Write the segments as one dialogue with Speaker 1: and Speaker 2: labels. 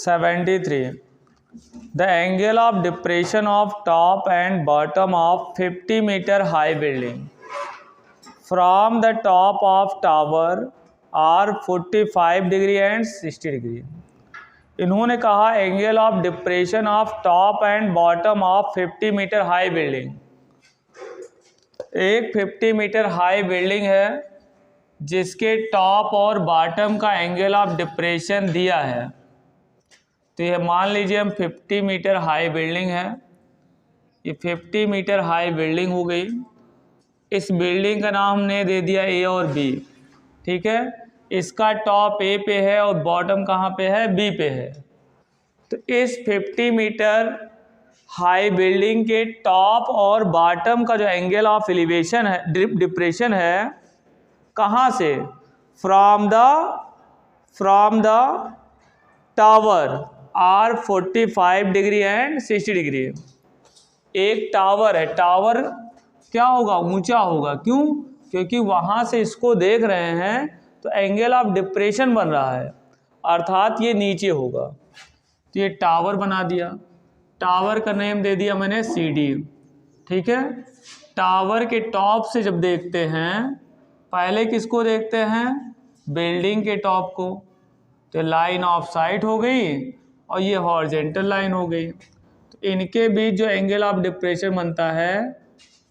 Speaker 1: 73. The angle of depression of top and bottom of 50-meter high building from the top of tower are 45 degree and 60 degree. इन्होंने कहा angle of depression of top and bottom of 50 metre high building. एक 50 metre high building है जिसके top और bottom का angle of depression दिया है। तो ये मान लीजिए हम 50 मीटर हाई बिल्डिंग है, ये 50 मीटर हाई बिल्डिंग हो गई। इस बिल्डिंग का नाम हमने दे दिया ए और बी, ठीक है। इसका टॉप ए पे है और बॉटम कहाँ पे है, बी पे है। तो इस 50 मीटर हाई बिल्डिंग के टॉप और बॉटम का जो एंगल ऑफ एलिवेशन है, डिप्रेशन है, कहाँ से, from the tower are 45 degree and 60 degree. एक टावर है, टावर क्या होगा, ऊंचा होगा। क्यों? क्योंकि वहाँ से इसको देख रहे हैं तो एंगल ऑफ डिप्रेशन बन रहा है, अर्थात ये नीचे होगा। तो ये टावर बना दिया, टावर का नेम दे दिया मैंने CD, ठीक है। टावर के टॉप से जब देखते हैं, पहले किसको देखते हैं, बिल्डिंग के टॉप को। तो लाइन ऑफ साइट हो गई और ये हॉरिजेंटल लाइन हो गई। तो इनके बीच जो एंगल ऑफ डिप्रेशन बनता है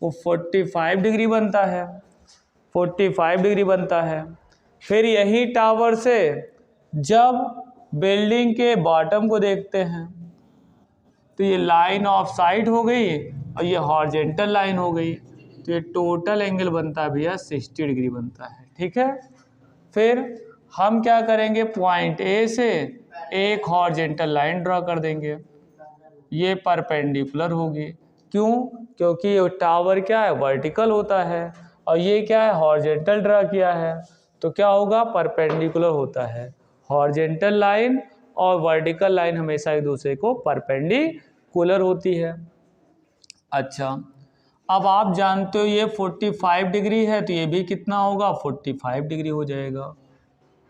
Speaker 1: वो 45 डिग्री बनता है, 45 डिग्री बनता है। फिर यही टावर से जब बिल्डिंग के बॉटम को देखते हैं तो ये लाइन ऑफ साइट हो गई और ये हॉरिजेंटल लाइन हो गई। तो ये टोटल एंगल बनता है भैया 60 डिग्री बनता है, ठीक है। फिर हम क्या करेंगे, पॉइंट ए से एक हॉरिजेंटल लाइन ड्रा कर देंगे, ये परपेंडिकुलर होगी। क्यों? क्योंकि ये टावर क्या है, वर्टिकल होता है और ये क्या है, हॉरिजेंटल ड्रा किया है। तो क्या होगा, परपेंडिकुलर होता है। हॉरिजेंटल लाइन और वर्टिकल लाइन हमेशा एक दूसरे को परपेंडिकुलर होती है। अच्छा, अब आप जानते हो ये 45 डिग्री है तो ये भी कितना होगा, 45 डिग्री हो जाएगा,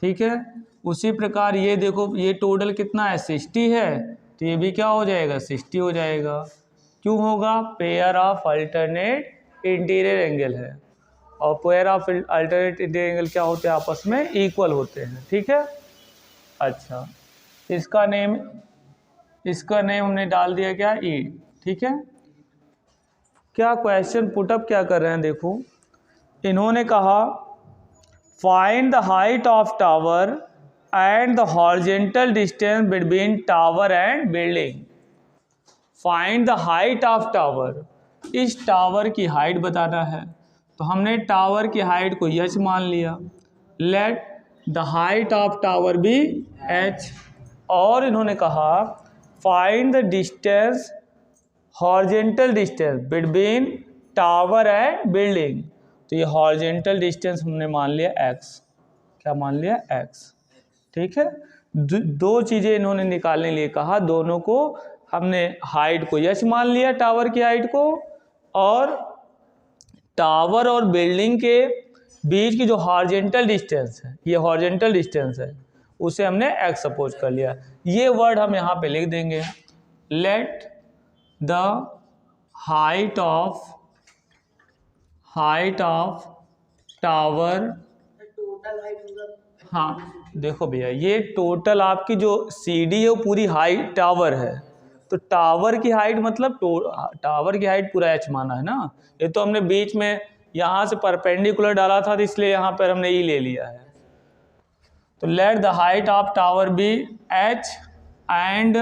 Speaker 1: ठीक है। उसी प्रकार ये देखो, ये टोटल कितना है, 60 है, तो ये भी क्या हो जाएगा, 60 हो जाएगा। क्यों होगा, pair of alternate interior angle है और pair of alternate interior angle क्या होते हैं, आपस में इक्वल होते हैं, ठीक है। अच्छा, इसका नेम हमने डाल दिया क्या, E, ठीक है। क्या क्वेश्चन पुटअप क्या कर रहे हैं, देखो इन्होंने कहा find the height of tower and the horizontal distance between tower and building. Find the height of tower, इस टावर की हाइट बताना है। तो हमने टावर की हाइट को h मान लिया। Let the height of tower be h। और इन्होंने कहा find the distance, horizontal distance between tower and building. तो ये हॉरिजेंटल डिस्टेंस हमने मान लिया x, क्या मान लिया, x, ठीक है। दो चीज़ें इन्होंने निकालने के लिए कहा, दोनों को हमने हाइट को h मान लिया, टावर की हाइट को, और टावर और बिल्डिंग के बीच की जो हॉरिजेंटल डिस्टेंस है, ये हॉरिजेंटल डिस्टेंस है, उसे हमने x सपोज कर लिया। ये वर्ड हम यहाँ पे लिख देंगे, late the height of tower. हाँ देखो भैया, ये टोटल आपकी जो CD है वो पूरी हाइट टावर है। तो टावर की हाइट मतलब टावर की हाइट पूरा h माना है ना। ये तो हमने बीच में यहाँ से परपेंडिकुलर डाला था तो इसलिए यहाँ पर हमने E ले लिया है। तो let the height of tower be h and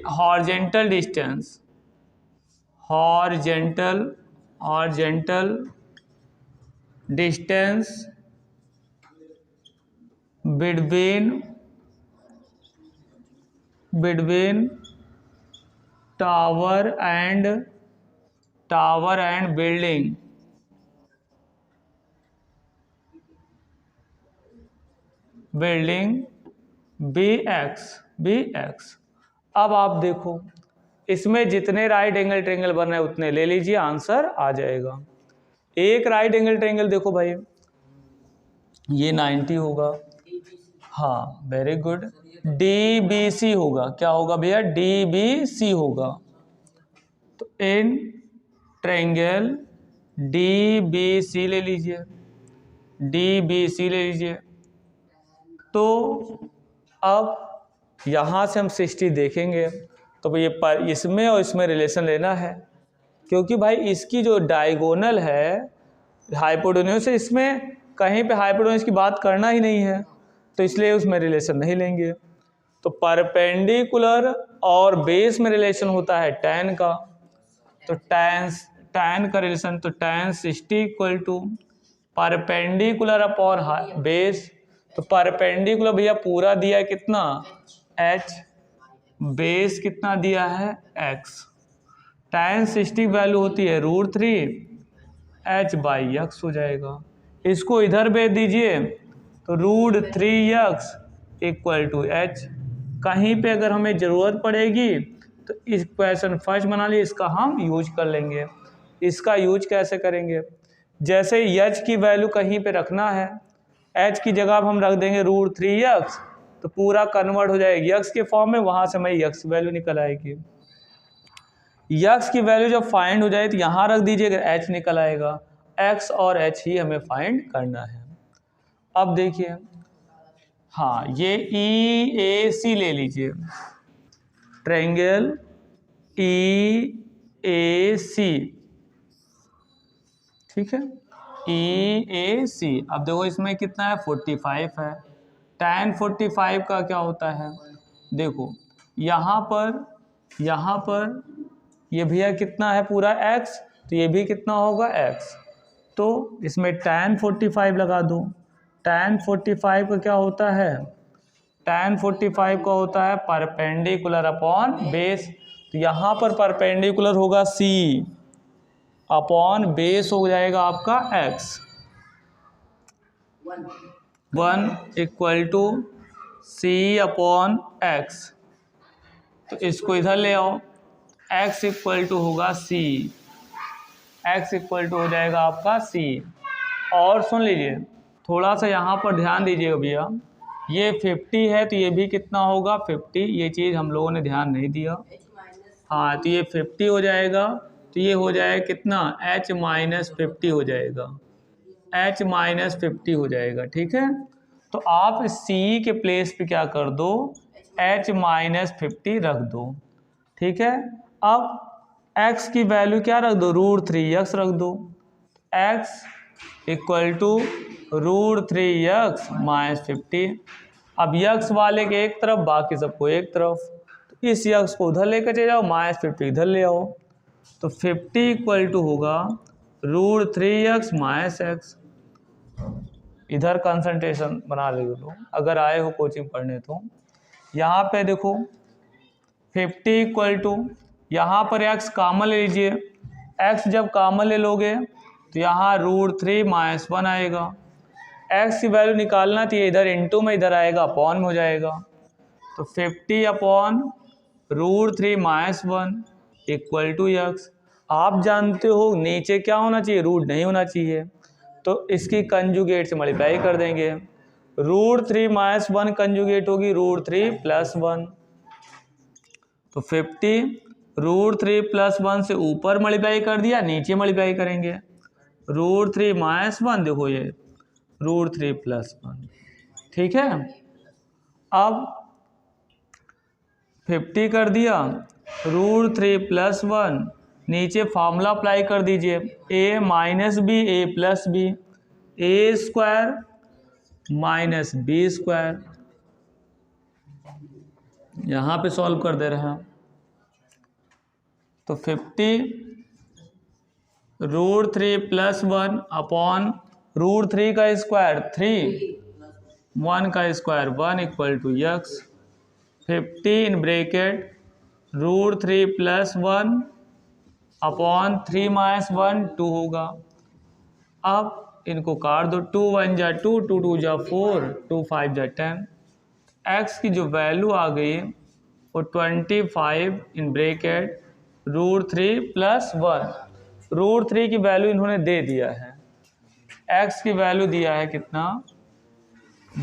Speaker 1: horizontal distance, horizontal distance between tower and building. bx। अब आप देखो इसमें जितने राइट एंगल ट्रायंगल बन रहे हैं उतने ले लीजिए, आंसर आ जाएगा। एक राइट एंगल ट्रायंगल देखो भाई, ये 90 होगा, हाँ वेरी गुड, DBC होगा, क्या होगा भैया, DBC होगा। तो इन ट्रायंगल DBC ले लीजिए, DBC ले लीजिए। तो अब यहाँ से हम 60 देखेंगे तो ये पर इसमें और इसमें रिलेशन लेना है, क्योंकि भाई इसकी जो डायगोनल है हाइपोटेन्यूज से, इसमें कहीं पे हाइपोटेन्यूज की बात करना ही नहीं है, तो इसलिए उसमें रिलेशन नहीं लेंगे। तो परपेंडिकुलर और बेस में रिलेशन होता है tan का, तो tan का रिलेशन, तो tan 60 equal to perpendicular upon base. तो परपेंडिकुलर भैया पूरा दिया है कितना, h, बेस कितना दिया है x। tan 60 वैल्यू होती है √3 h/x हो जाएगा। इसको इधर भेज दीजिए तो √3x इक्वल टू h। कहीं पे अगर हमें ज़रूरत पड़ेगी तो इस क्वेश्चन फर्स्ट बना लिए, इसका हम यूज कर लेंगे। इसका यूज कैसे करेंगे, जैसे h की वैल्यू कहीं पे रखना है, h की जगह हम रख देंगे √3x, तो पूरा कन्वर्ट हो जाएगी x के फॉर्म में, वहाँ से हमें x वैल्यू निकल आएगी। x की वैल्यू जब फाइंड हो जाए तो यहाँ रख दीजिएगा, h निकल आएगा। x और h ही हमें फाइंड करना है। अब देखिए, हाँ ये EAC ले लीजिए, ट्रायंगल EAC, ठीक है, EAC। अब देखो इसमें कितना है, 45 है। tan 45 का क्या होता है, देखो यहाँ पर ये भैया कितना है पूरा x, तो ये भी कितना होगा x, तो इसमें tan 45 लगा दो। tan 45 का क्या होता है, tan 45 का होता है परपेंडिकुलर अपॉन बेस, तो यहाँ पर परपेंडिकुलर होगा c अपॉन बेस हो जाएगा आपका x, 1 equal to c upon x। तो इसको इधर ले आओ, x इक्वल टू होगा c, x इक्वल टू हो जाएगा आपका c। और सुन लीजिए, थोड़ा सा यहाँ पर ध्यान दीजिएगा भैया, ये 50 है तो ये भी कितना होगा 50, ये चीज़ हम लोगों ने ध्यान नहीं दिया। हाँ तो ये 50 हो जाएगा, तो ये हो जाएगा कितना, h-50 हो जाएगा, h-50 हो जाएगा, ठीक है। तो आप c के प्लेस पे क्या कर दो, h-50 रख दो, ठीक है। अब x की वैल्यू क्या रख दो, √3x रख दो, x इक्वल टू √3x - 50। अब x वाले के एक तरफ, बाकी सबको एक तरफ, तो इस x को उधर लेकर चले जाओ, -50 इधर ले आओ, तो 50 इक्वल टू होगा √3x - x। इधर कंसंट्रेशन बना ले लो, अगर आए हो कोचिंग पढ़ने तो। यहाँ पे देखो 50 इक्वल टू, यहाँ पर x कॉमन ले लीजिए, x जब कॉमन ले लोगे तो यहाँ √3 - 1 आएगा। x की वैल्यू निकालना तो ये इधर इंटू में, इधर आएगा अपॉन में हो जाएगा, तो 50 अपॉन √3 - 1 इक्वल टू x। आप जानते हो नीचे क्या होना चाहिए, रूट नहीं होना चाहिए, तो इसकी कंजुगेट से मल्टीप्लाई कर देंगे, √3 - 1 कंजुगेट होगी √3 + 1, तो 50 √3 + 1 से ऊपर मल्टीप्लाई कर दिया, नीचे मल्टीप्लाई करेंगे, √3 - 1 देखो ये √3 + 1, ठीक है। अब 50 कर दिया, √3 + 1, नीचे फार्मूला अप्लाई कर दीजिए, a - b a + b, a² - b², यहाँ पे सॉल्व कर दे रहे हैं, तो 50 √3 + 1 अपॉन √3 का स्क्वायर 3, 1 का square 1 equal to x। 50 in bracket √3 + 1 upon 3 - 1 2 होगा। अब इनको काट दो, 2 × 1 = 2, 2 × 2 = 4, 2 × 5 = 10। x की जो वैल्यू आ गई वो 25 इन ब्रैकेट √3 + 1, √3 की वैल्यू इन्होंने दे दिया है, x की वैल्यू दिया है कितना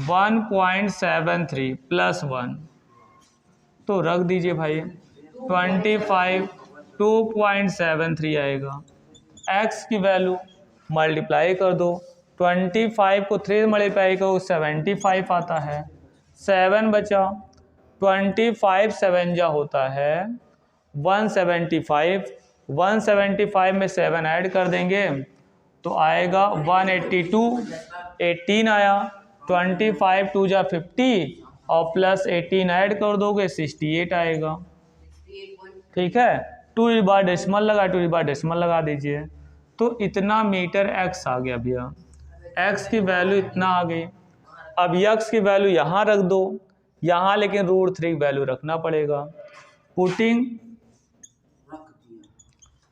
Speaker 1: 1.73 + 1, तो रख दीजिए भाई 25 2.73 आएगा। x की वैल्यू मल्टीप्लाई कर दो, 25 को 3 मल्टीप्लाई करो 75 आता है, 7 बचा, 25 7 जा होता है 175, 175 में 7 ऐड कर देंगे तो आएगा 182, 18 आया, 25 2 जा 50 और प्लस 18 ऐड कर दोगे 68 आएगा। ठीक है, 2 डेसिमल लगा दीजिए, तो इतना मीटर x आ गया भैया, x की वैल्यू इतना आ गई। अब x की वैल्यू यहाँ रख दो, यहाँ लेकिन √3 की वैल्यू रखना पड़ेगा।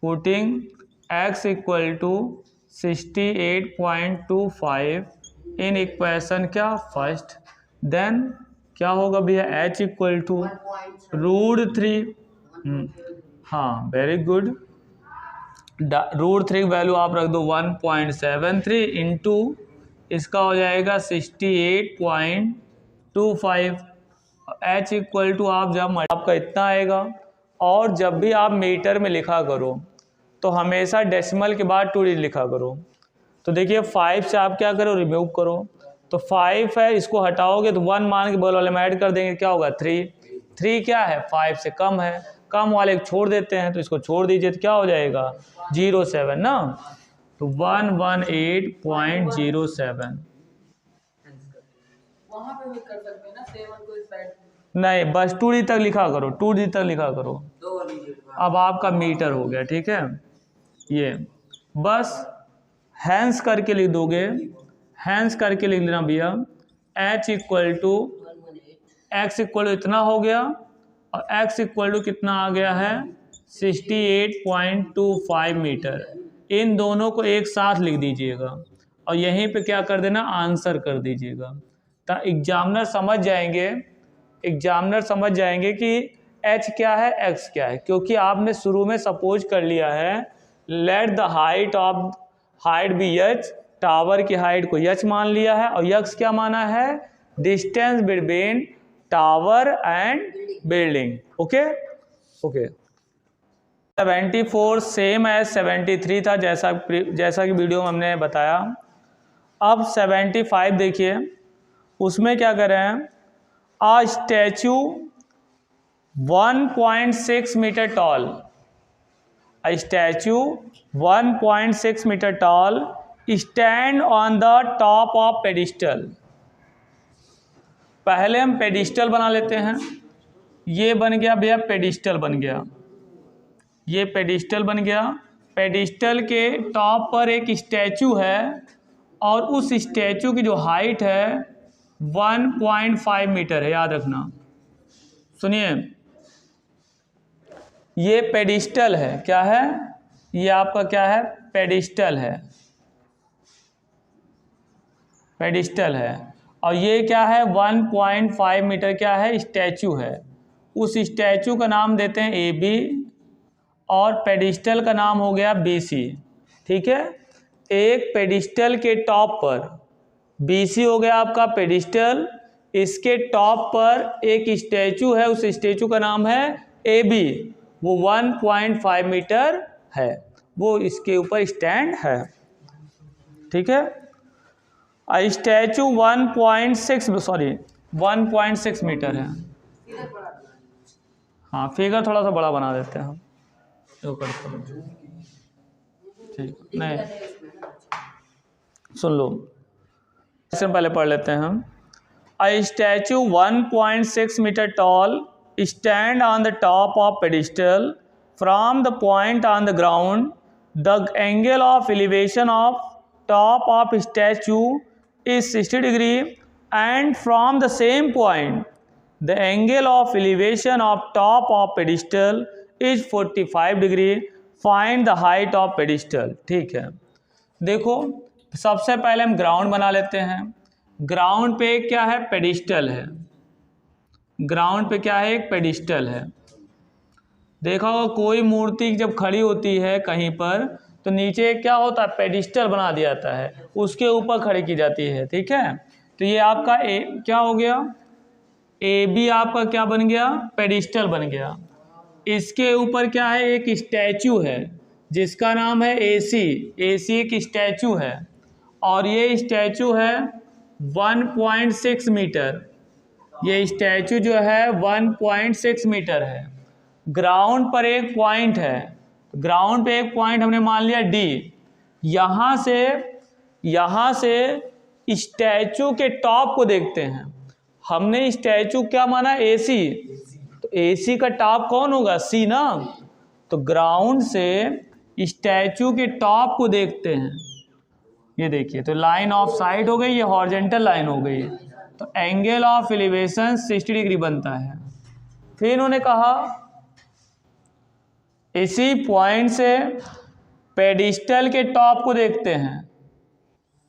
Speaker 1: Putting x equal to 68.25 in equation क्या फर्स्ट, देन क्या होगा भैया h इक्वल टू √3, हाँ वेरी गुड, √3 की वैल्यू आप रख दो 1.73 इंटू इसका हो जाएगा 68.25, h इक्वल टू आप जब आपका इतना आएगा। और जब भी आप मीटर में लिखा करो तो हमेशा डेसिमल के बाद 2 डिजिट लिखा करो। तो देखिए 5 से आप क्या करो, रिमूव करो, तो 5 है, इसको हटाओगे तो 1 मान के बगल वाले में ऐड कर देंगे, क्या होगा 3, 3 क्या है 5 से कम है, कम वाले को छोड़ देते हैं, तो इसको छोड़ दीजिए तो क्या हो जाएगा 07 ना, तो 118.07।
Speaker 2: वहाँ पे भी कर सकते हैं ना 7 को इस साइड,
Speaker 1: नहीं बस 2 डिजिट तक लिखा करो, 2 डिजिट तक लिखा करो, अब आपका मीटर हो गया। ठीक है, ये बस हैंस करके लिख दोगे, हैंस करके लिख लेना भैया, h equal to x equal to इतना हो गया और x इक्वल टू कितना आ गया है 68.25 मीटर। इन दोनों को एक साथ लिख दीजिएगा और यहीं पे क्या कर देना, आंसर कर दीजिएगा, तो एग्जामिनर समझ जाएंगे कि h क्या है x क्या है, क्योंकि आपने शुरू में सपोज कर लिया है let the height be h, tower की हाइट को h मान लिया है और x क्या माना है, distance between tower and building. Okay 74 same as 73 था, जैसा कि वीडियो में हमने बताया। अब 75 देखिए, उसमें क्या कर रहे हैं, a statue 1.6 metre tall, a statue 1.6 मीटर tall stand on the top of pedestal। पहले हम पेडिस्टल बना लेते हैं, ये बन गया भैया पेडिस्टल बन गया, ये पेडिस्टल बन गया। पेडिस्टल के टॉप पर एक स्टैचू है और उस स्टैचू की जो हाइट है 1.5 मीटर है, याद रखना। सुनिए, ये पेडिस्टल है, क्या है ये आपका, क्या है पेडिस्टल है, पेडिस्टल है, और ये क्या है 1.5 मीटर क्या है, स्टैचू है। उस स्टैचू का नाम देते हैं AB और पेडिस्टल का नाम हो गया BC। ठीक है, एक पेडिस्टल के टॉप पर, BC हो गया आपका पेडिस्टल, इसके टॉप पर एक स्टैचू है, उस स्टैचू का नाम है AB, वो 1.5 मीटर है, वो इसके ऊपर स्टैंड है। ठीक है, स्टैचू 1.6 मीटर है। हाँ, फिगर थोड़ा सा बड़ा बना देते हैं हम, ठीक नहीं, सुन लो, इससे पहले पढ़ लेते हैं हम। A statue 1.6 meter tall stand on the top of pedestal from the point on the ground. The angle of elevation of top of statue is 60 degree and from the same point the angle of elevation of top of pedestal is 45 degree. Find the height of pedestal। ठीक है, देखो सबसे पहले हम ground बना लेते हैं। Ground पे क्या है, पेडिस्टल है, ग्राउंड पे क्या है, एक पेडिस्टल है। देखा होगा कोई मूर्ति जब खड़ी होती है कहीं पर तो नीचे क्या होता है, पेडिस्टल बना दिया जाता है, उसके ऊपर खड़ी की जाती है। ठीक है, तो ये आपका क्या हो गया, ए बी आपका क्या बन गया, पेडिस्टल बन गया। इसके ऊपर क्या है, एक स्टैचू है जिसका नाम है एसी। एसी एक स्टैचू है और ये स्टैचू है 1.6 मीटर। ये स्टैचू जो है 1.6 मीटर है। ग्राउंड पर एक पॉइंट है, ग्राउंड पे एक पॉइंट हमने मान लिया डी। यहाँ से स्टैचू के टॉप को देखते हैं। हमने स्टैचू क्या माना, एसी, तो एसी का टॉप कौन होगा, सी ना। तो ग्राउंड से स्टैचू के टॉप को देखते हैं, ये देखिए, तो लाइन ऑफ साइट हो गई, ये हॉरिजॉन्टल लाइन हो गई, तो एंगल ऑफ एलिवेशन 60 डिग्री बनता है। फिर इन्होंने कहा इसी पॉइंट से पेडिस्टल के टॉप को देखते हैं,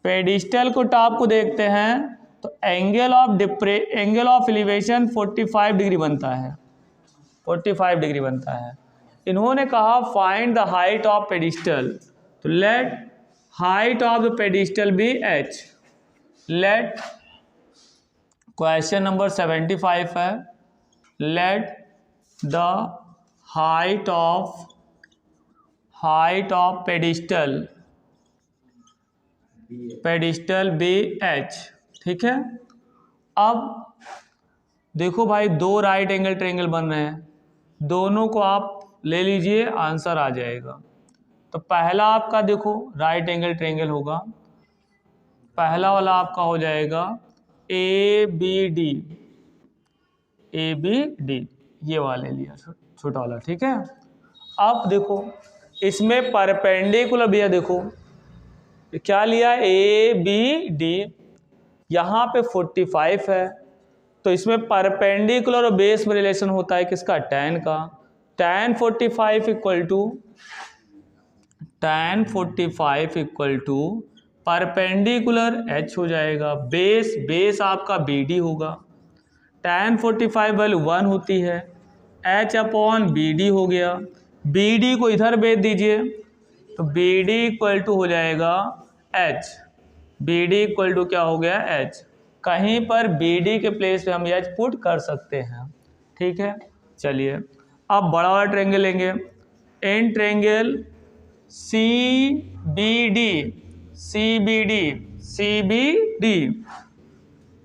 Speaker 1: पेडिस्टल को टॉप को देखते हैं, तो एंगल ऑफ एलिवेशन 45 डिग्री बनता है, 45 डिग्री बनता है। इन्होंने कहा find the height of pedestal, तो let height of the pedestal be h। Let question number 75 है, let the height of pedestal be h, ठीक है। अब देखो भाई, दो राइट एंगल ट्रायंगल बन रहे हैं, दोनों को आप ले लीजिए, आंसर आ जाएगा। तो पहला आपका देखो राइट एंगल ट्रायंगल होगा, पहला वाला आपका हो जाएगा ए बी डी, ये वाले लिया छोटा वाला, ठीक है। अब देखो इसमें परपेंडिकुलर भैया, देखो क्या लिया, ए बी डी, यहाँ पे 45 है, तो इसमें परपेंडिकुलर और बेस में रिलेशन होता है किसका, tan का। tan 45 equal to perpendicular h हो जाएगा, बेस आपका BD होगा। tan 45 वैल्यू 1 होती है, h अपॉन BD हो गया। BD को इधर भेज दीजिए, तो BD इक्वल टू हो जाएगा h। BD इक्वल टू क्या हो गया, h। कहीं पर BD के प्लेस पे हम h पुट कर सकते हैं, ठीक है। चलिए अब बड़ा वाला ट्रायंगल लेंगे, in triangle CBD,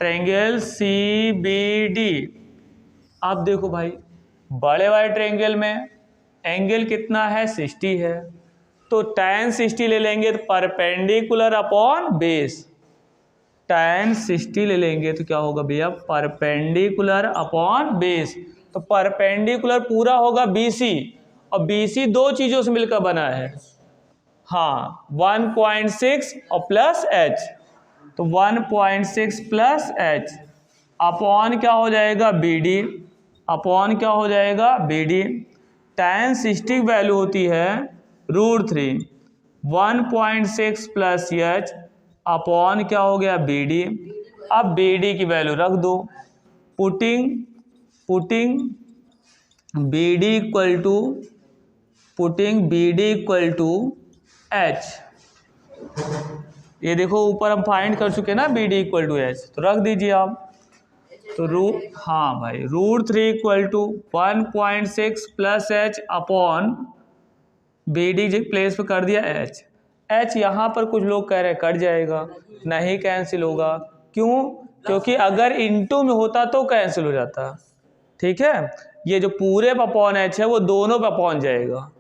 Speaker 1: triangle CBD। अब देखो भाई, बड़े वाले ट्रायंगल में एंगल कितना है, 60 है, तो tan 60 ले लेंगे, तो परपेंडिकुलर अपॉन बेस, tan 60 ले लेंगे तो क्या होगा भैया, परपेंडिकुलर अपॉन बेस। तो परपेंडिकुलर पूरा होगा BC, और BC दो चीज़ों से मिलकर बना है, हाँ 1.6 और प्लस h, तो 1.6 प्लस h अपॉन क्या हो जाएगा, BD, अपॉन क्या हो जाएगा, BD। tan 60 वैल्यू होती है √3, 1.6 प्लस h अपॉन क्या हो गया, BD। अब BD की वैल्यू रख दो, putting BD equal to h। ये देखो ऊपर हम फाइंड कर चुके ना, BD इक्वल टू h, तो रख दीजिए आप। तो हाँ भाई, √3 equal to 1.6 plus h upon BD place पे कर दिया h। यहाँ पर कुछ लोग कह रहे हैं कट जाएगा, नहीं कैंसिल होगा, क्यों, क्योंकि अगर इनटू में होता तो कैंसिल हो जाता, ठीक है। ये जो पूरे पे अपॉन h है वो दोनों पे अपॉन जाएगा,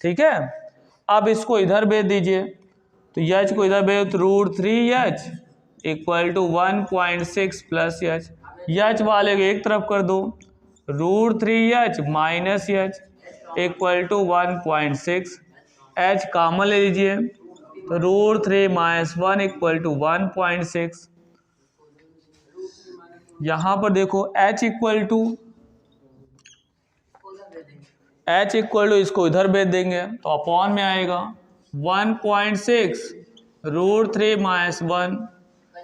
Speaker 1: ठीक है। अब इसको इधर भेज दीजिए, तो h को इधर भेज, तो √3h equal to 1.6 plus h वाले को एक तरफ कर दो, √3h minus h equal to 1.6, h common ले लीजिए, तो √3 माइनस 1 इक्वल टू 1.6। यहाँ पर देखो h इक्वल टू इसको इधर भेज देंगे, तो अपॉन में आएगा 1.6 √3 माइनस 1,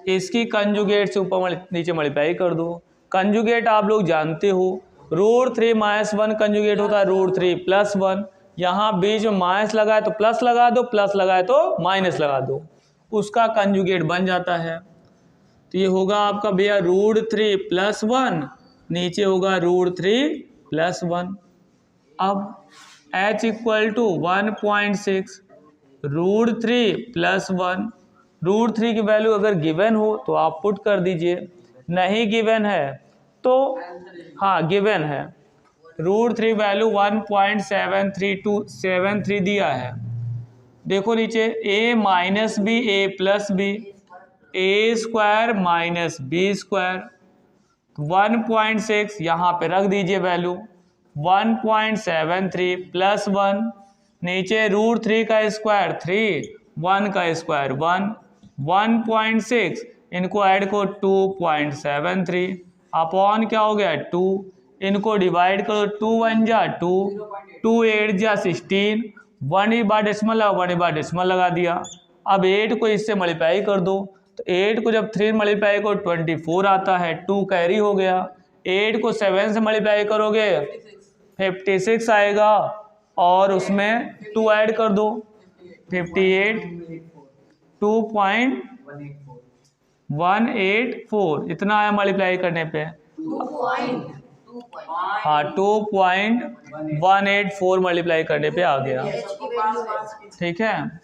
Speaker 1: इसकी कंजुगेट से ऊपर नीचे मल्टीप्लाई कर दो। कंजुगेट आप लोग जानते हो, √3 माइनस 1 कंजुगेट होता है √3 प्लस 1, यहाँ बीच में माइनस लगाए तो प्लस लगा दो, प्लस लगाए तो माइनस लगा दो, उसका कंजुगेट बन जाता है। तो ये होगा आपका भैया √3 + 1, नीचे होगा √3 + 1। अब h = 1.6, √3 + 1। √3 की वैल्यू अगर गिवन हो तो आप पुट कर दीजिए, नहीं गिवन है तो हाँ गिवन है, √3 वैल्यू 1.73273 दिया है। देखो नीचे a - b a + b, a² - b², 1.6 यहाँ पे रख दीजिए वैल्यू, 1.73 + 1, नीचे √3 का स्क्वायर 3, 1 का स्क्वायर 1, 1.6 इनको ऐड को 2.73 अपॉन क्या हो गया 2, इनको डिवाइड करो 2 1 जा 2, 2 8 जा 16, 1 बार डेसिमल लगा दिया। अब 8 को इससे मल्टीप्लाई कर दो, तो 8 को जब 3 मल्टीप्लाई करो 24 आता है, 2 कैरी हो गया। 8 को 7 से मल्टीप्लाई करोगे 56 आएगा, और उसमें 2 ऐड कर दो 58, 2.184 इतना है मल्टीप्लाई करने पे। हाँ 2.184 मल्टीप्लाई करने पे आ गया, ठीक है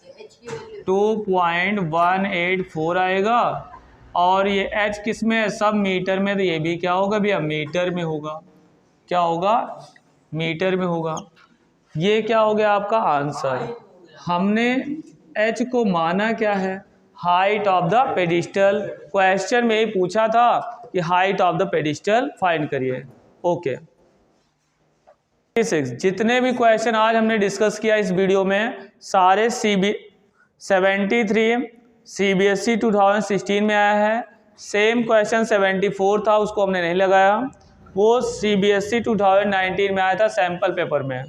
Speaker 1: 2.184 आएगा। और ये h किस में है, सब मीटर में, तो ये भी क्या होगा भैया मीटर में होगा, क्या होगा मीटर में होगा। ये क्या हो गया आपका आंसर। हमने h को माना क्या है, height of the pedestal. Question में ही पूछा था कि height of the pedestal find करिए। ओके 6 जितने भी क्वेश्चन आज हमने डिस्कस किया इस वीडियो में सारे 73 CBSE 2016 में आया है। सेम क्वेश्चन 74 था, उसको हमने नहीं लगाया, वो CBSE 2019 में आया था सैम्पल पेपर में।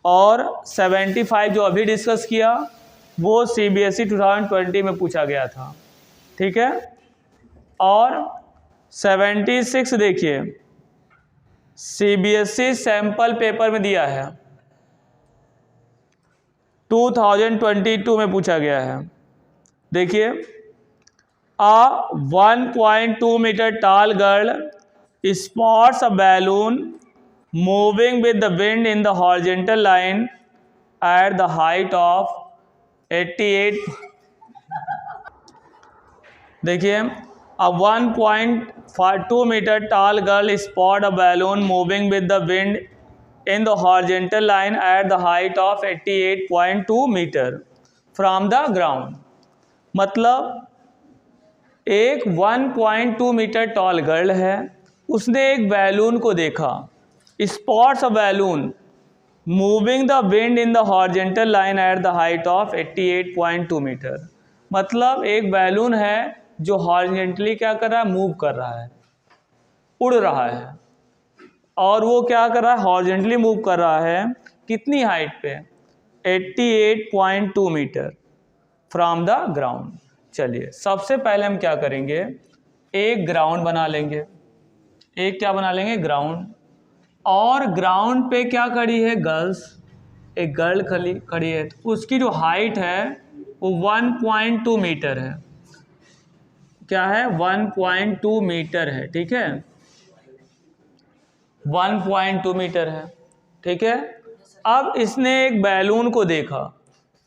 Speaker 1: और 75 जो अभी डिस्कस किया वो CBSE 2020 में पूछा गया था, ठीक है। और 76 देखिए CBSE सैम्पल पेपर में दिया है, 2022 में पूछा गया है। देखिए a 1.2 metre tall girl spots a balloon moving with the wind in the horizontal line at the height of 88। देखिए a 1.2 metre tall girl spot a balloon moving with the wind in the horizontal line at the height of 88.2 metre from the ground। मतलब एक 1.2 metre tall girl है, उसने एक balloon को देखा, spots a balloon moving the wind in the horizontal line at the height of 88.2 metre. मतलब एक balloon है जो हॉरिजॉन्टली क्या कर रहा है, मूव कर रहा है, उड़ रहा है। और वो क्या कर रहा है, हॉरिजॉन्टली मूव कर रहा है, कितनी हाइट पे, 88.2 मीटर फ्रॉम द ग्राउंड। चलिए सबसे पहले हम क्या करेंगे, एक ग्राउंड बना लेंगे, एक क्या बना लेंगे ग्राउंड। और ग्राउंड पे क्या खड़ी है, गर्ल्स, एक गर्ल खड़ी है, तो उसकी जो हाइट है वो 1.2 मीटर है। क्या है, 1.2 मीटर है, ठीक है 1.2 मीटर है, ठीक है। अब इसने एक बैलून को देखा,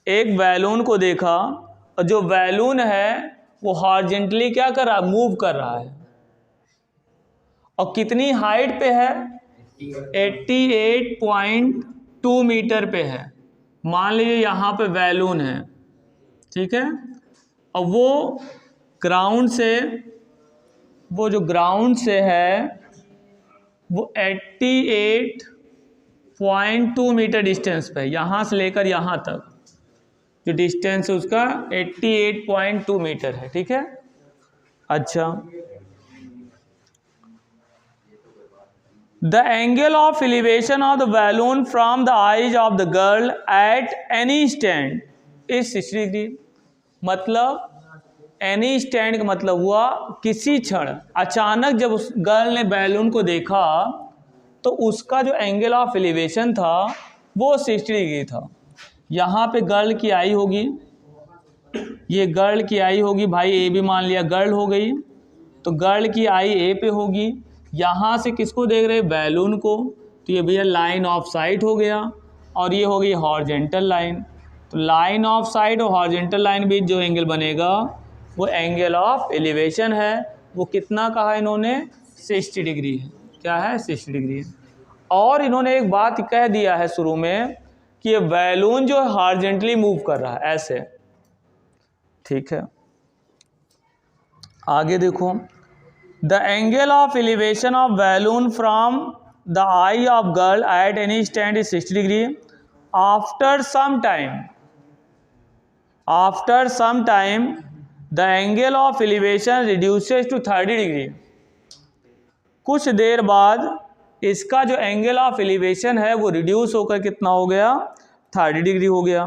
Speaker 1: एक बैलून को देखा, और जो बैलून है वो हॉरिजॉन्टली क्या कर रहा है, मूव कर रहा है। और कितनी हाइट पे है, 88.2 मीटर पे है। मान लीजिए यहाँ पे बैलून है, ठीक है, और वो ग्राउंड से, वो जो ग्राउंड से है वो 88.2 मीटर डिस्टेंस पे, यहाँ से लेकर यहाँ तक जो डिस्टेंस है उसका 88.2 मीटर है, ठीक है। अच्छा, the angle of elevation of the balloon from the eyes of the girl at any stand is 60 degree. मतलब एनी स्टैंड का मतलब हुआ किसी क्षण अचानक जब उस गर्ल ने बैलून को देखा तो उसका जो एंगल ऑफ एलिवेशन था वो 60 डिग्री था। यहाँ पे गर्ल की आई होगी, ये गर्ल की आई होगी भाई, ए भी मान लिया गर्ल हो गई, तो गर्ल की आई ए पे होगी। यहाँ से किसको देख रहे हैं, बैलून को, तो ये भैया लाइन ऑफ साइट हो गया, और ये हो गई हॉरिजेंटल लाइन। तो लाइन ऑफ साइट और हॉरिजेंटल लाइन बीच जो एंगल बनेगा वो एंगल ऑफ एलिवेशन है। वो कितना कहा इन्होंने, 60 डिग्री है। क्या है, 60 डिग्री है। और इन्होंने एक बात कह दिया है शुरू में कि ये बैलून जो है हॉरिजेंटली मूव कर रहा है ऐसे, ठीक है। आगे देखो, the angle of elevation of balloon from the eye of girl at any stand is 60 degree. After some time the angle of elevation reduces to 30 degree. कुछ देर बाद इसका जो एंगल ऑफ एलिवेशन है वो रिड्यूस होकर कितना हो गया, 30 डिग्री हो गया।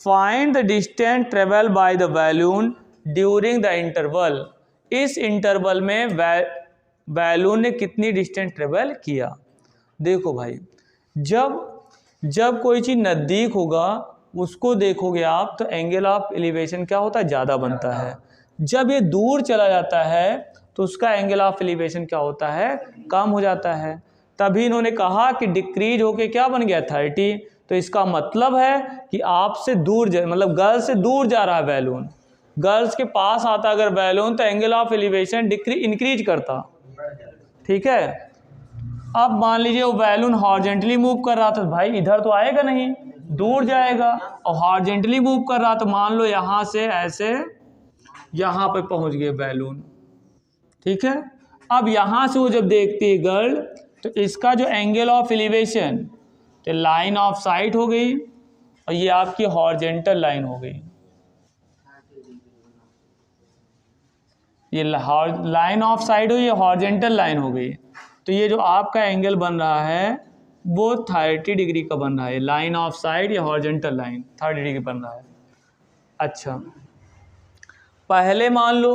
Speaker 1: Find the distance travel by the balloon during the interval. इस इंटरवल में बैलून ने कितनी डिस्टेंस ट्रेवल किया। देखो भाई, जब कोई चीज़ नज़दीक होगा उसको देखोगे आप तो एंगल ऑफ एलिवेशन क्या होता है, ज़्यादा बनता है। जब ये दूर चला जाता है तो उसका एंगल ऑफ एलिवेशन क्या होता है, कम हो जाता है। तभी इन्होंने कहा कि डिक्रीज होके क्या बन गया, 30। तो इसका मतलब है कि आपसे दूर मतलब गर्ल्स से दूर जा रहा है बैलून, गर्ल्स के पास आता अगर बैलून तो एंगल ऑफ एलिवेशन इंक्रीज करता, ठीक है। अब मान लीजिए वो बैलून हॉरिजेंटली मूव कर रहा था, भाई इधर तो आएगा नहीं, दूर जाएगा, और हॉरिजेंटली मूव कर रहा तो मान लो यहाँ से ऐसे यहाँ पे पहुँच गए बैलून, ठीक है। अब यहाँ से वो जब देखती है गर्ल तो इसका जो एंगल ऑफ एलिवेशन, तो लाइन ऑफ साइट हो गई और ये आपकी हॉरिजेंटल लाइन हो गई। ये लाइन ऑफ साइड हुई, ये हॉरिजेंटल लाइन हो गई। तो ये जो आपका एंगल बन रहा है वो 30 डिग्री का बन रहा है। लाइन ऑफ साइड या हॉरिजेंटल लाइन 30 डिग्री बन रहा है। अच्छा, पहले मान लो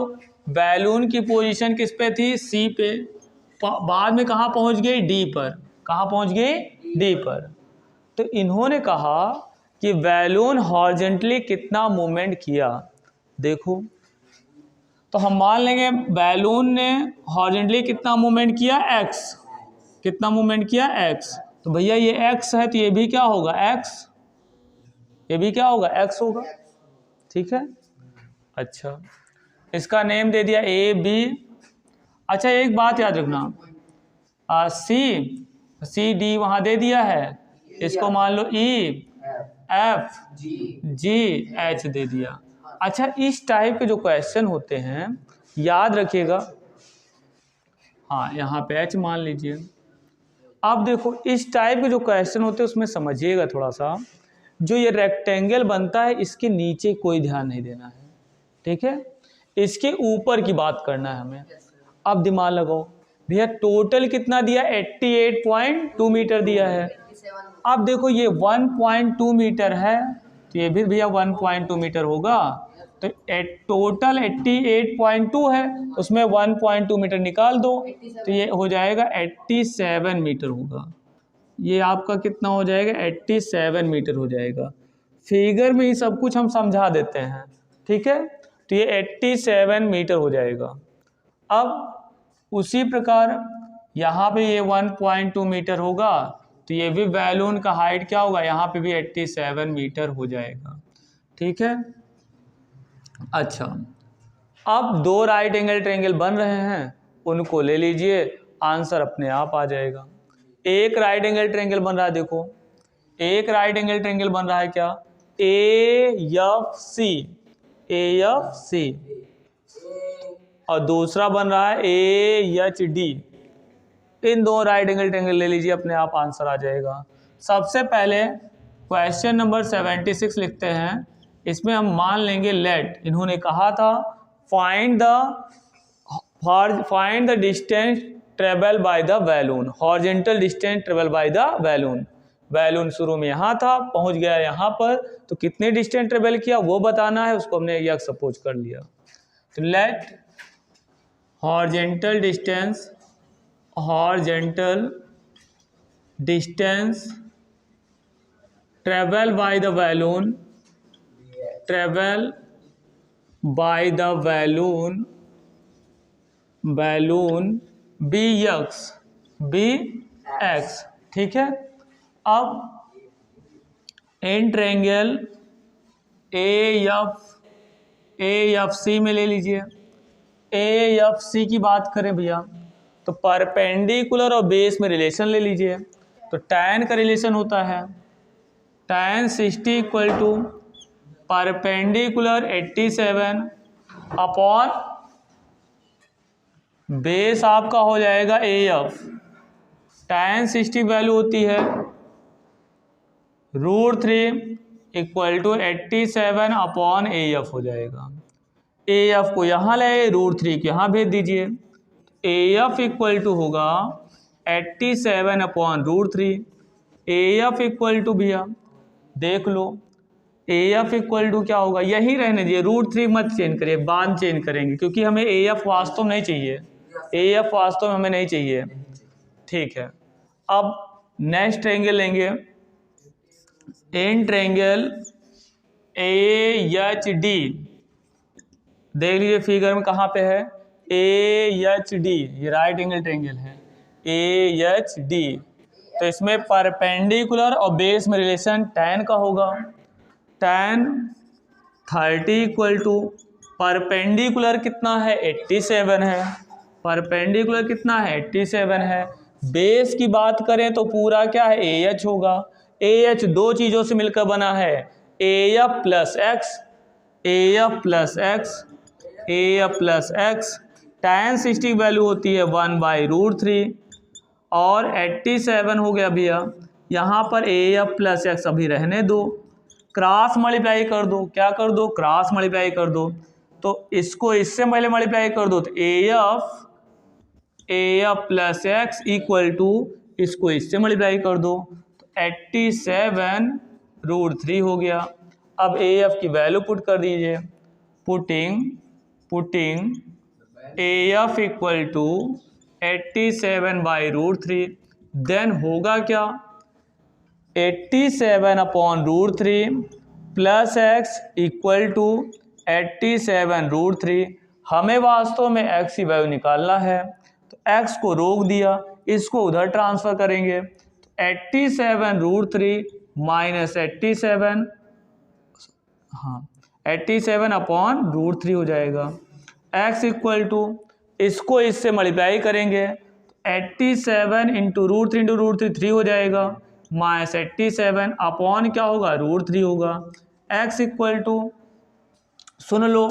Speaker 1: बैलून की पोजीशन किस पे थी, सी पे, बाद में कहाँ पहुँच गई, डी पर। कहाँ पहुँच गई, डी पर। तो इन्होंने कहा कि बैलून हॉरिजेंटली कितना मूवमेंट किया। देखो, तो हम मान लेंगे बैलून ने हॉरिजेंटली कितना मूवमेंट किया, एक्स। कितना मूवमेंट किया, एक्स। तो भैया ये एक्स है तो ये भी क्या होगा, एक्स। ये भी क्या होगा, एक्स होगा, ठीक है। अच्छा, इसका नेम दे दिया ए बी। अच्छा, एक बात याद रखना, सी डी वहाँ दे दिया है, इसको मान लो ई एफ जी एच दे दिया। अच्छा, इस टाइप के जो क्वेश्चन होते हैं याद रखिएगा, हाँ यहाँ पे एच मान लीजिए। अब देखो, इस टाइप के जो क्वेश्चन होते हैं उसमें समझिएगा थोड़ा सा, जो ये रेक्टेंगल बनता है इसके नीचे कोई ध्यान नहीं देना है, ठीक है, इसके ऊपर की बात करना है हमें। अब दिमाग लगाओ भैया, टोटल कितना दिया, 88.2 मीटर दिया है। अब देखो ये 1.2 मीटर है तो ये भी भैया 1.2 मीटर होगा। तो टोटल 88.2 है, उसमें 1.2 मीटर निकाल दो तो ये हो जाएगा 87 मीटर होगा। ये आपका कितना हो जाएगा, 87 मीटर हो जाएगा। फिगर में ही सब कुछ हम समझा देते हैं, ठीक है। तो ये 87 मीटर हो जाएगा। अब उसी प्रकार यहाँ पे ये 1.2 मीटर होगा तो ये भी बैलून का हाइट क्या होगा, यहाँ पे भी 87 मीटर हो जाएगा, ठीक है। अच्छा, अब दो राइट एंगल ट्रायंगल बन रहे हैं, उनको ले लीजिए, आंसर अपने आप आ जाएगा। एक राइट एंगल ट्रायंगल बन रहा है, देखो एक राइट एंगल ट्रायंगल बन रहा है क्या, AFC, और दूसरा बन रहा है AHD। इन दो राइट एंगल ट्रायंगल ले लीजिए, अपने आप आंसर आ जाएगा। सबसे पहले क्वेश्चन नंबर 76 लिखते हैं। इसमें हम मान लेंगे लेट, इन्होंने कहा था find the distance travel by the balloon, horizontal distance travel by the balloon. Balloon शुरू में यहाँ था, पहुँच गया यहाँ पर, तो कितने डिस्टेंस ट्रेवल किया वो बताना है, उसको हमने यह सपोज कर लिया। तो let horizontal distance travel by the balloon by the balloon be x. ठीक है, अब इन ट्रायंगल एफ सी में ले लीजिए। एफ सी की बात करें भैया तो परपेंडिकुलर और बेस में रिलेशन ले लीजिए। तो tan का रिलेशन होता है tan 60 equal to perpendicular 87 upon base आपका हो जाएगा AF। tan 60 वैल्यू होती है √3 इक्वल टू 87 अपॉन AF हो जाएगा। AF को यहाँ ले √3 को यहाँ भेज दीजिए। AF इक्वल टू होगा 87 अपॉन √3। AF इक्वल टू भैया देख लो, AF इक्वल टू क्या होगा, यही रहने दीजिए, √3 मत चेंज करिए, बाद चेंज करेंगे क्योंकि हमें AF वास्तव में नहीं चाहिए। AF वास्तव में हमें नहीं चाहिए। ठीक है, अब नेक्स्ट ट्रायंगल लेंगे। इन ट्रायंगल AHD देख लीजिए फिगर में कहाँ पे है, AHD, ये राइट एंगल ट्रायंगल है AHD। तो इसमें परपेंडिकुलर और बेस में रिलेशन tan का होगा। tan 30 इक्वल टू परपेंडिकुलर कितना है 87 है, परपेंडिकुलर कितना है 87 है। बेस की बात करें तो पूरा क्या है AH होगा। AH दो चीज़ों से मिलकर बना है AF plus x, AF plus x, AF plus x. tan 60 value होती है 1/√3 और 87 हो गया भैया। यहाँ पर AF प्लस एक्स अभी रहने दो, क्रॉस मल्टीप्लाई कर दो। क्या कर दो, क्रॉस मल्टीप्लाई कर दो। तो इसको इससे पहले मल्टीप्लाई कर दो तो AF plus x equal to इसको इससे मल्टीप्लाई कर दो तो 87√3 हो गया। अब AF की वैल्यू पुट कर दीजिए। Putting AF equal to 87/√3, then होगा क्या 87 upon √3 plus x equal to 87√3। हमें वास्तव में x की वैल्यू निकालना है तो x को रोक दिया, इसको उधर ट्रांसफ़र करेंगे तो 87√3 माइनस 87, हाँ 87 अपॉन √3 हो जाएगा। x इक्वल टू इसको इससे मल्टीप्लाई करेंगे तो 87 इंटू √3 3 हो जाएगा, माइनस 87 अपॉन क्या होगा √3 होगा। x इक्वल टू सुन लो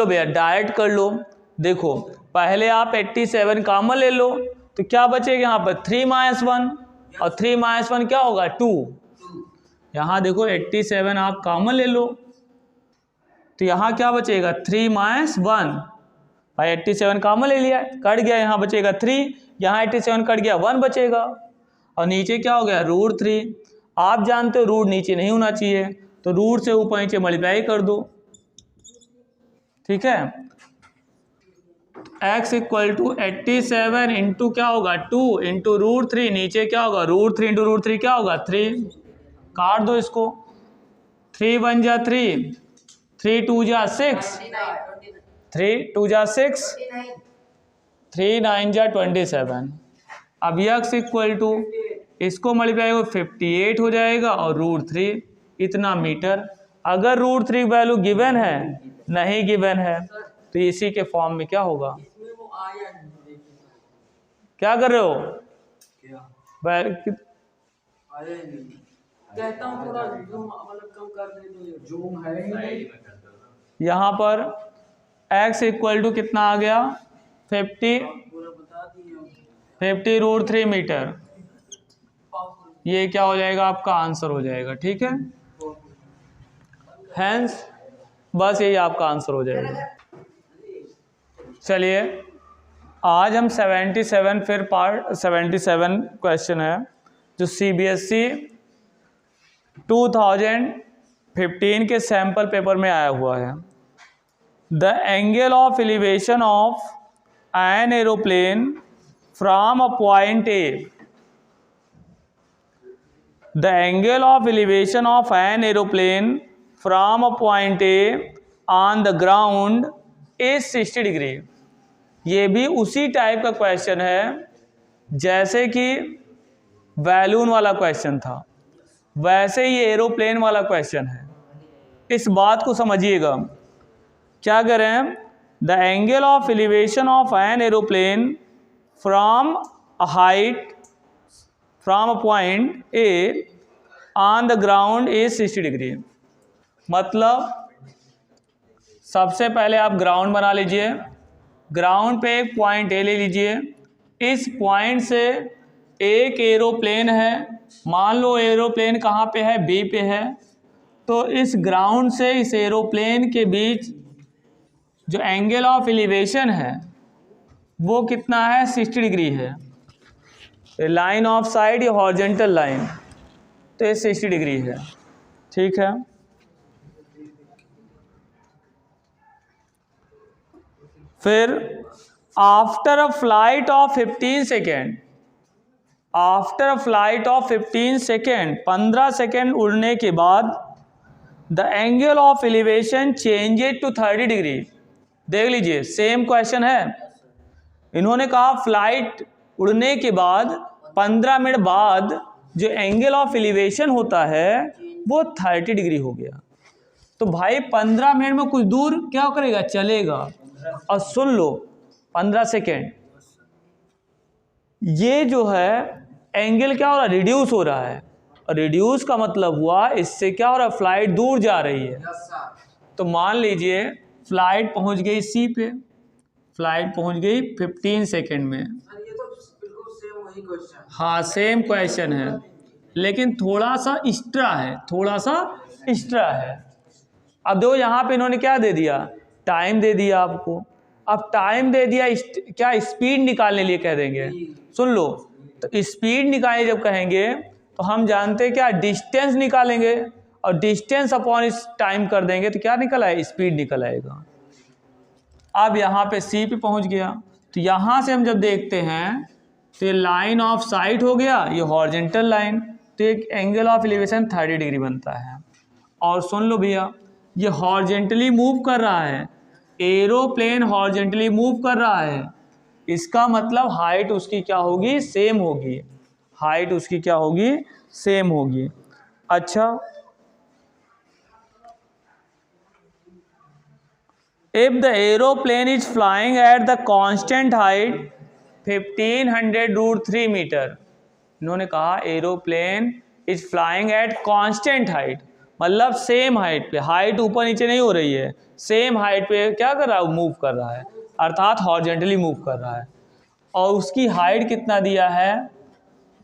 Speaker 1: भैया, डायरेक्ट कर लो। देखो पहले आप 87 कॉमन ले लो तो क्या बचेगा यहाँ पर 3 - 1 और 3 - 1 क्या होगा 2। यहाँ देखो 87 आप कॉमन ले लो तो यहाँ क्या बचेगा 3 - 1। भाई 87 कॉमन ले लिया, कट गया, यहाँ बचेगा 3, यहाँ 87 कट गया 1 बचेगा और नीचे क्या हो गया √3। आप जानते हो रूट नीचे नहीं होना चाहिए तो रूट से ऊपर नीचे मल्टीप्लाई कर दो। ठीक है, x इक्वल टू 87 इंटू क्या होगा 2 इंटू √3, नीचे क्या होगा √3 इंटू √3 क्या होगा 3, काट दो इसको। 3 1 जा 3, 3 2 जा 6, 3 2 जा 6, 3 9 जा 27। अब x इक्वल टू इसको मल्टीप्लाई हो 58 हो जाएगा और √3 इतना मीटर। अगर √3 वैल्यू गिवन है, नहीं गिवन है तो इसी के फॉर्म में क्या होगा। क्या कर रहे हो
Speaker 2: कहता हूँ थोड़ा मतलब कम कर दे तो जूम है।
Speaker 1: यहाँ पर x इक्वल टू कितना आ गया 50 √3 मीटर। ये क्या हो जाएगा आपका आंसर हो जाएगा। ठीक है, हैंस बस यही आपका आंसर हो जाएगा। चलिए आज हम 77 फिर पार्ट 77 क्वेश्चन है जो CBSE 2015 के सैम्पल पेपर में आया हुआ है। The angle of elevation of an aeroplane from a point A, the angle of elevation of an aeroplane from a point A on the ground is 60 degree. ये भी उसी टाइप का question है जैसे कि बैलून वाला क्वेश्चन था, वैसे ही एरोप्लेन वाला क्वेश्चन है। इस बात को समझिएगा। क्या करें? The angle of elevation of an aeroplane from a height from a point A on the ground is 60 degree. मतलब सबसे पहले आप ग्राउंड बना लीजिए, ग्राउंड पे एक पॉइंट ए ले लीजिए, इस पॉइंट से एक एरोप्लेन है, मान लो एरोप्लेन कहाँ पे है? बी पे है। तो इस ग्राउंड से इस एरोप्लेन के बीच जो एंगल ऑफ एलिवेशन है वो कितना है? 60 डिग्री है। लाइन ऑफ साइड या हॉरिजॉन्टल लाइन, तो ये 60 डिग्री है। ठीक है, फिर after a flight of 15 second, after a flight of 15 second, 15 second उड़ने के बाद the angle of elevation changes to 30 degree. देख लीजिए, सेम क्वेश्चन है। इन्होंने कहा फ्लाइट उड़ने के बाद 15 मिनट बाद जो एंगल ऑफ एलिवेशन होता है वो 30 डिग्री हो गया। तो भाई 15 मिनट में कुछ दूर क्या करेगा? चलेगा। और सुन लो, 15 सेकेंड, ये जो है एंगल क्या हो रहा है? रिड्यूस हो रहा है। और रिड्यूस का मतलब हुआ इससे क्या हो रहा है? फ्लाइट दूर जा रही है। तो मान लीजिए फ्लाइट पहुंच गई सी पे, फ्लाइट पहुंच गई 15 सेकेंड में।
Speaker 2: ये तो बिल्कुल सेम वही क्वेश्चन।
Speaker 1: हाँ, सेम क्वेश्चन है, लेकिन थोड़ा सा एक्स्ट्रा है, थोड़ा सा एक्स्ट्रा है। अब देखो यहाँ पे इन्होंने क्या दे दिया? टाइम दे दिया आपको। अब टाइम दे दिया, क्या स्पीड निकालने लिए कह देंगे? सुन लो, तो स्पीड निकालने जब कहेंगे तो हम जानते हैं क्या? डिस्टेंस निकालेंगे, और डिस्टेंस अपॉन इस टाइम कर देंगे तो क्या निकल आएगा? स्पीड निकल आएगा। अब यहाँ पे सी पे पहुँच गया, तो यहाँ से हम जब देखते हैं तो ये लाइन ऑफ साइट हो गया, ये हॉरिजॉन्टल लाइन, तो एक एंगल ऑफ एलिवेशन 30 डिग्री बनता है। और सुन लो भैया, ये हॉरिजॉन्टली मूव कर रहा है, एरोप्लेन हॉरिजॉन्टली मूव कर रहा है, इसका मतलब हाइट उसकी क्या होगी? सेम होगी। हाइट उसकी क्या होगी? सेम होगी। अच्छा, if the aeroplane is flying at the constant height 1500√3 metre. इन्होंने कहा aeroplane is flying at constant height, मतलब सेम हाइट पे, हाइट ऊपर नीचे नहीं हो रही है, सेम हाइट पे क्या कर रहा है? मूव कर रहा है, अर्थात हॉरिजॉन्टली मूव कर रहा है। और उसकी हाइट कितना दिया है?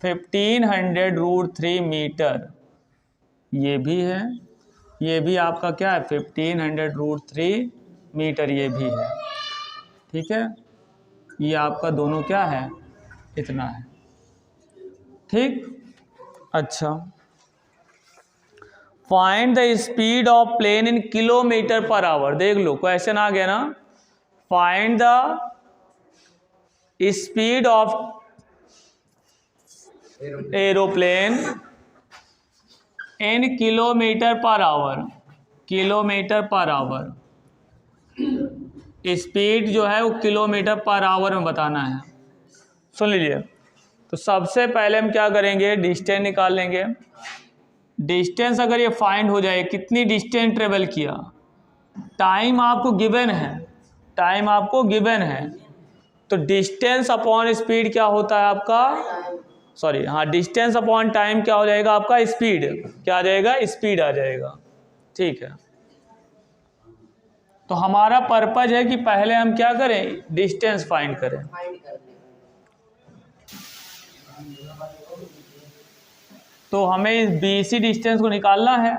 Speaker 1: 1500√3 मीटर। ये भी है, ये भी आपका क्या है? 1500√3 मीटर ये भी है। ठीक है, ये आपका दोनों क्या है? इतना है। ठीक, अच्छा, find the speed of plane in kilometre per hour. देख लो क्वेश्चन आ गया ना, find the speed of aeroplane in kilometre per hour. Kilometre per hour, speed जो है वो किलोमीटर पर आवर में बताना है। सुन लीजिए, तो सबसे पहले हम क्या करेंगे? डिस्टेंस निकाल लेंगे। डिस्टेंस अगर ये फाइंड हो जाए, कितनी डिस्टेंस ट्रेवल किया, टाइम आपको गिवन है, टाइम आपको गिवन है, तो डिस्टेंस अपॉन स्पीड क्या होता है आपका? सॉरी, हाँ, डिस्टेंस अपॉन टाइम क्या हो जाएगा आपका? स्पीड। क्या आ जाएगा? स्पीड आ जाएगा। ठीक है, तो हमारा पर्पज है कि पहले हम क्या करें? डिस्टेंस फाइंड करें। तो हमें इस BC डिस्टेंस को निकालना है,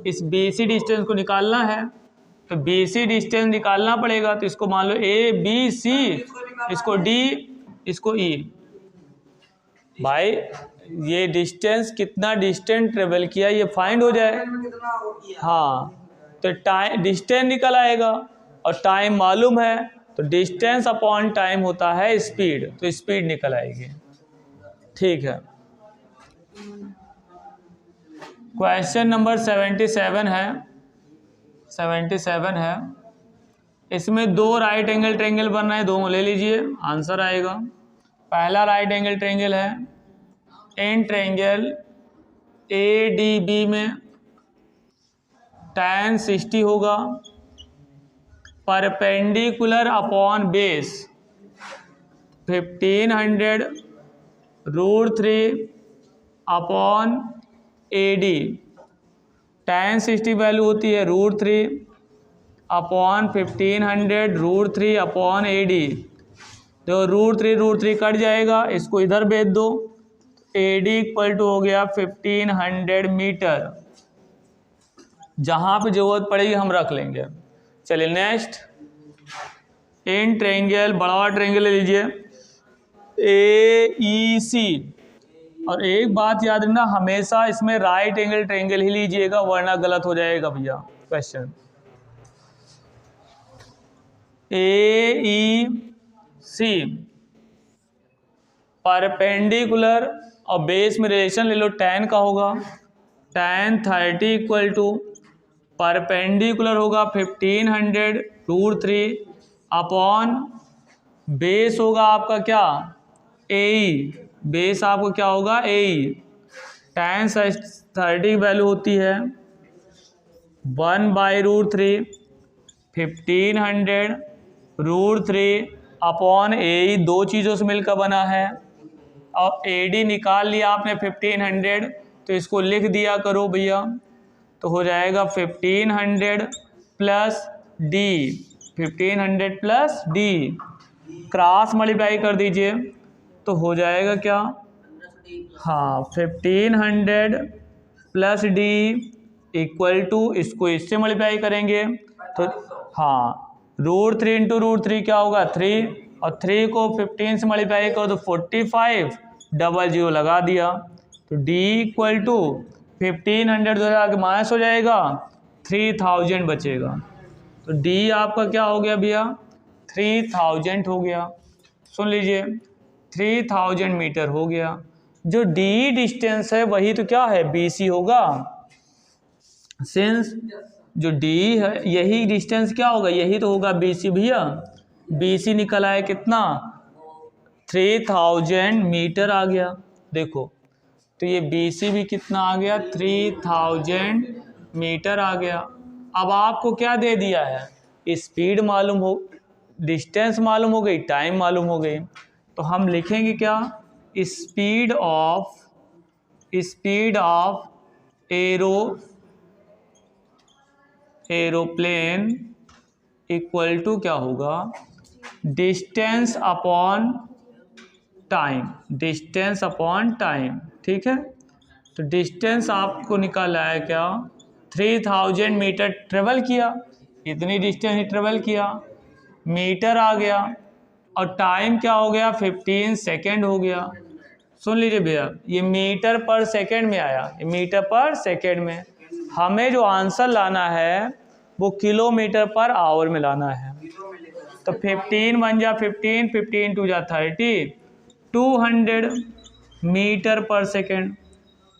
Speaker 1: इस BC डिस्टेंस को निकालना है, तो BC डिस्टेंस निकालना पड़ेगा। तो इसको मान लो ABC, इसको D, इसको E। भाई ये डिस्टेंस कितना डिस्टेंस ट्रेवल किया ये फाइंड हो जाए। हाँ, तो टाइम डिस्टेंस निकल आएगा, और टाइम मालूम है, तो डिस्टेंस अपॉन टाइम होता है स्पीड, तो स्पीड निकल आएगी। ठीक है, क्वेश्चन नंबर 77 है, 77 है। इसमें दो राइट एंगल ट्रायंगल बनना है, दो ले लीजिए, आंसर आएगा। पहला राइट एंगल ट्रायंगल है इन ट्रायंगल ADB में tan 60 होगा, perpendicular upon base 1500 √3 upon AD। tan 60 value होती है √3 अपॉन 1500 √3 अपॉन AD। तो √3 कट जाएगा, इसको इधर भेज दो, AD इक्वल टू हो गया 1500 मीटर। जहाँ पे जरूरत पड़ेगी हम रख लेंगे। चलिए नेक्स्ट, इन ट्रायंगल, बड़ा ट्रायंगल ले लीजिए AEC। और एक बात याद रखना, हमेशा इसमें राइट एंगल ट्रायंगल ही लीजिएगा, वरना गलत हो जाएगा भैया क्वेश्चन। AEC परपेंडिकुलर और बेस में रिलेशन ले लो, tan का होगा, tan 30 इक्वल टू परपेंडिकुलर होगा 1500 √3 अपॉन बेस होगा आपका क्या AE, बेस आपको क्या होगा AE। tan 30 वैल्यू होती है 1/√3 1500 √3 अपॉन AE, दो चीज़ों से मिलकर बना है। और AD निकाल लिया आपने 1500, तो इसको लिख दिया करो भैया, तो हो जाएगा 1500 plus D, 1500 plus D, cross multiply कर दीजिए तो हो जाएगा क्या, हाँ 1500 प्लस D इक्वल टू, इसको इससे मल्टीप्लाई करेंगे तो हाँ √3 इंटू √3 क्या होगा 3, और 3 को 15 से मल्टीप्लाई करो तो 45, 00 लगा दिया, तो D इक्वल टू 1500 आगे माइनस हो जाएगा, 3000 बचेगा। तो D आपका क्या हो गया भैया 3000 हो गया। सुन लीजिए 3000 मीटर हो गया। जो D डिस्टेंस है वही तो क्या है BC होगा, सिंस जो D है यही डिस्टेंस क्या होगा, यही तो होगा BC भैया। BC निकल आया कितना 3000 मीटर आ गया। देखो तो ये BC भी कितना आ गया 3000 मीटर आ गया। अब आपको क्या दे दिया है, स्पीड मालूम हो, डिस्टेंस मालूम हो गई, टाइम मालूम हो गई, तो हम लिखेंगे क्या, speed of aeroplane equal to क्या होगा डिस्टेंस अपॉन टाइम, ठीक है। तो डिस्टेंस आपको निकाला है क्या 3000 मीटर ट्रेवल किया, इतनी डिस्टेंस ही ट्रेवल किया, मीटर आ गया, और टाइम क्या हो गया 15 सेकेंड हो गया। सुन लीजिए भैया, ये मीटर पर सेकेंड में आया, ये मीटर पर सेकेंड में, हमें जो आंसर लाना है वो किलोमीटर पर आवर में लाना है। तो 15 1 जा 15, 15 2 जा 30, 200 मीटर पर सेकेंड।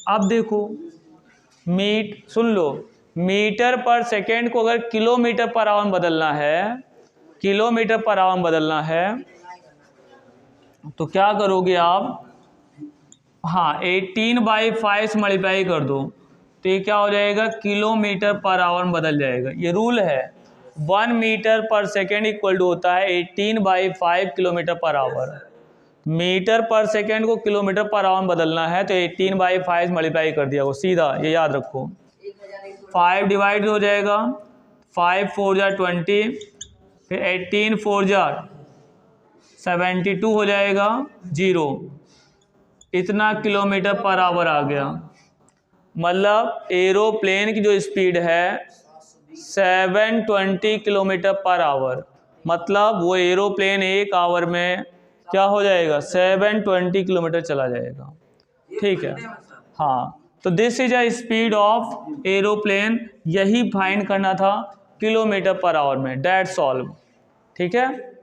Speaker 1: अब देखो सुन लो, मीटर पर सेकेंड को अगर किलोमीटर पर आवर बदलना है, तो क्या करोगे आप, हाँ 18/5 से मल्टीप्लाई कर दो, तो ये क्या हो जाएगा किलोमीटर पर आवर बदल जाएगा। ये रूल है 1 मीटर पर सेकेंड इक्वल टू होता है 18/5 किलोमीटर पर आवर। मीटर पर सेकेंड को किलोमीटर पर आवर बदलना है तो 18/5 मल्टीप्लाई कर दिया वो सीधा, ये याद रखो। 5 डिवाइड हो जाएगा, 5 4 जा 20, फिर 18 4 जा 72 हो जाएगा 0, इतना किलोमीटर पर आवर आ गया। मतलब एरोप्लेन की जो स्पीड है 720 किलोमीटर पर आवर, मतलब वो एरोप्लेन 1 आवर में क्या हो जाएगा 720 किलोमीटर चला जाएगा, ठीक है। हाँ, तो this is a speed of aeroplane, यही फाइंड करना था किलोमीटर पर आवर में, डेट्स ऑल, ठीक है।